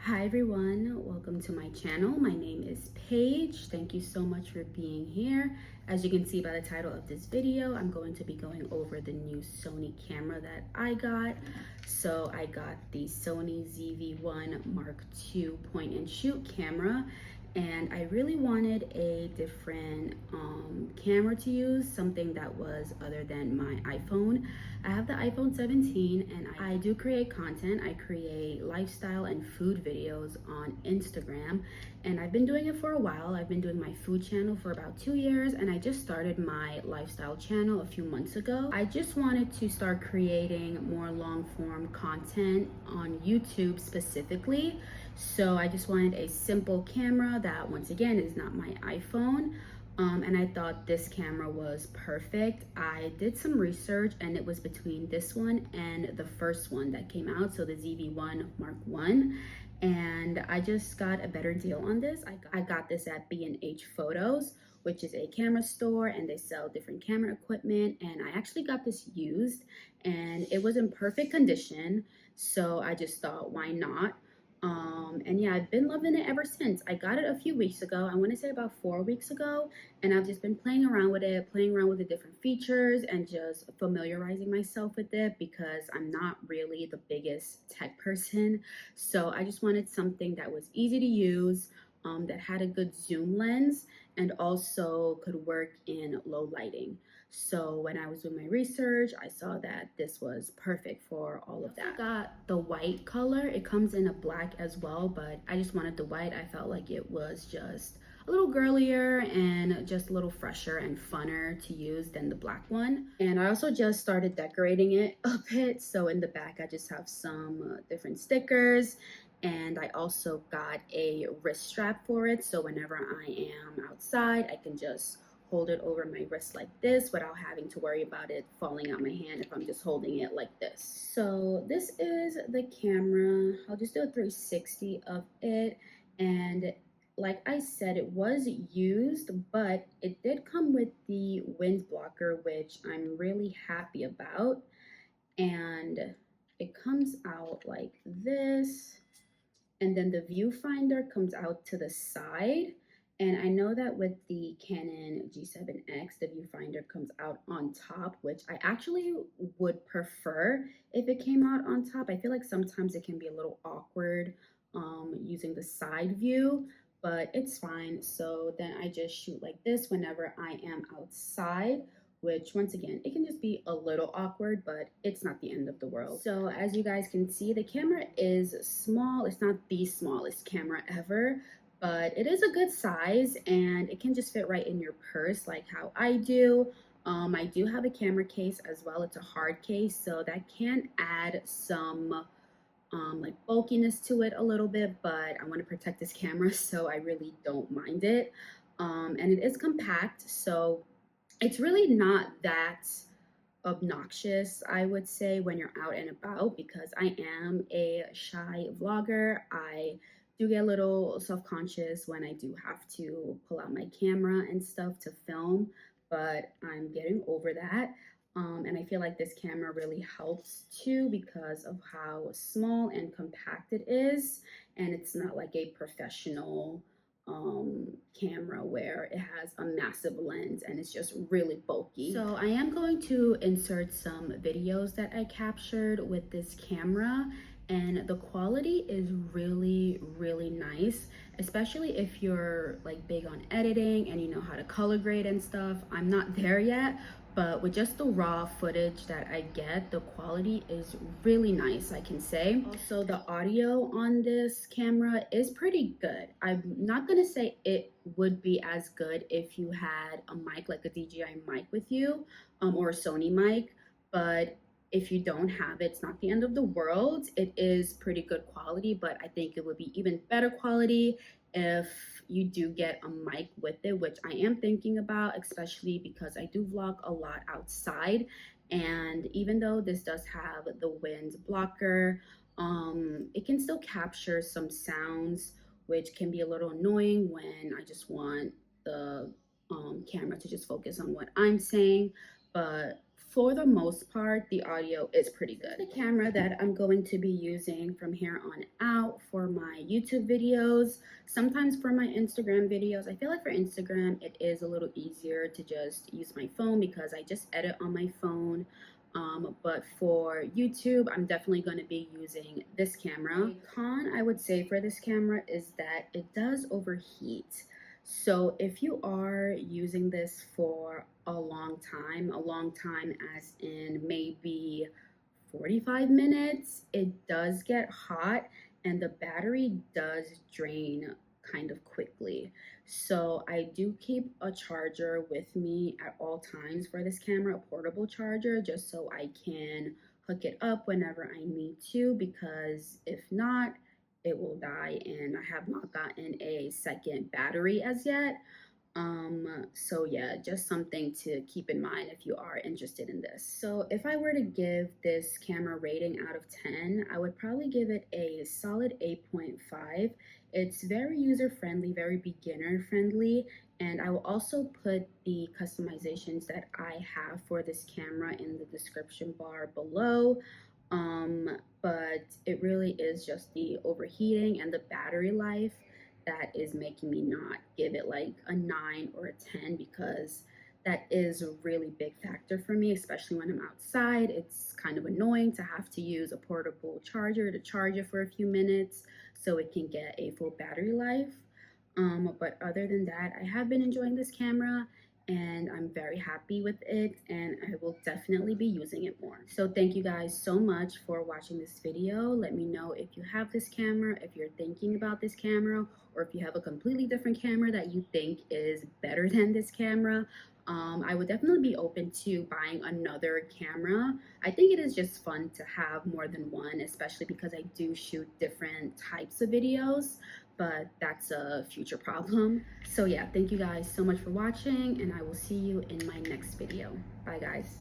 Hi everyone, welcome to my channel. My name is Paige. Thank you so much for being here. As you can see by the title of this video, I'm going to be going over the new Sony camera that I got. So I got the Sony ZV-1 Mark II point and shoot camera, and I really wanted a different camera to use, something that was other than my iPhone. I have the iPhone 17 and I do create content. I create lifestyle and food videos on Instagram, and I've been doing it for a while. I've been doing my food channel for about 2 years, and I just started my lifestyle channel a few months ago. I just wanted to start creating more long form content on YouTube specifically. So I just wanted a simple camera that, once again, is not my iPhone. And I thought this camera was perfect. I did some research and it was between this one and the first one that came out, so the ZV-1 Mark I. And I just got a better deal on this. I got this at B&H Photos, which is a camera store, and they sell different camera equipment. And I actually got this used and it was in perfect condition. So I just thought, why not? And yeah, I've been loving it ever since. I got it a few weeks ago. I want to say about 4 weeks ago, and I've just been playing around with it, playing around with the different features and just familiarizing myself with it because I'm not really the biggest tech person. So I just wanted something that was easy to use, that had a good zoom lens and also could work in low lighting. So when I was doing my research, I saw that this was perfect for all of that. I got the white color. It comes in a black as well, but I just wanted the white. I felt like it was just a little girlier and just a little fresher and funner to use than the black one. And I also just started decorating it a bit. So in the back, I just have some different stickers. And I also got a wrist strap for it. So whenever I am outside, I can just hold it over my wrist like this without having to worry about it falling out my hand if I'm just holding it like this. So this is the camera. I'll just do a 360 of it. And like I said, it was used, but it did come with the wind blocker, which I'm really happy about. And it comes out like this. And then the viewfinder comes out to the side. And I know that with the Canon G7X, the viewfinder comes out on top, which I actually would prefer if it came out on top. I feel like sometimes it can be a little awkward using the side view, but it's fine. So then I just shoot like this whenever I am outside, which once again, it can just be a little awkward, but it's not the end of the world. So as you guys can see, the camera is small. It's not the smallest camera ever, but it is a good size and it can just fit right in your purse like how I do. I do have a camera case as well. It's a hard case, so that can add some like bulkiness to it a little bit, but I want to protect this camera, so I really don't mind it. And it is compact, so it's really not that obnoxious, I would say, when you're out and about, because I am a shy vlogger. I do get a little self-conscious when I do have to pull out my camera and stuff to film, but I'm getting over that. And I feel like this camera really helps too because of how small and compact it is, and it's not like a professional camera where it has a massive lens and it's just really bulky. So I am going to insert some videos that I captured with this camera, and the quality is really nice, especially if you're like big on editing and you know how to color grade and stuff. I'm not there yet, but with just the raw footage that I get, the quality is really nice, I can say. Also, the audio on this camera is pretty good. I'm not gonna say it would be as good if you had a mic, like a DJI mic with you, or a Sony mic, but if you don't have it, it's not the end of the world. It is pretty good quality, but I think it would be even better quality if you do get a mic with it, which I am thinking about, especially because I do vlog a lot outside. And even though this does have the wind blocker, it can still capture some sounds, which can be a little annoying when I just want the camera to just focus on what I'm saying. But for the most part, the audio is pretty good. The camera that I'm going to be using from here on out for my YouTube videos, sometimes for my Instagram videos. I feel like for Instagram, it is a little easier to just use my phone because I just edit on my phone. But for YouTube, I'm definitely going to be using this camera. A con I would say for this camera is that it does overheat. So if you are using this for a long time as in maybe 45 minutes, it does get hot and the battery does drain kind of quickly. So I do keep a charger with me at all times for this camera, a portable charger, just so I can hook it up whenever I need to, because if not, it will die, and I have not gotten a second battery as yet. So yeah, just something to keep in mind if you are interested in this. So if I were to give this camera rating out of 10, I would probably give it a solid 8.5. It's very user friendly, very beginner friendly, and I will also put the customizations that I have for this camera in the description bar below. But it really is just the overheating and the battery life that is making me not give it like a 9 or a 10, because that is a really big factor for me, especially when I'm outside. It's kind of annoying to have to use a portable charger to charge it for a few minutes so it can get a full battery life. But other than that, I have been enjoying this camera and I'm very happy with it, and I will definitely be using it more. So thank you guys so much for watching this video. Let me know if you have this camera, if you're thinking about this camera, or if you have a completely different camera that you think is better than this camera. I would definitely be open to buying another camera. I think it is just fun to have more than one, especially because I do shoot different types of videos, but that's a future problem. So yeah, thank you guys so much for watching, and I will see you in my next video. Bye guys.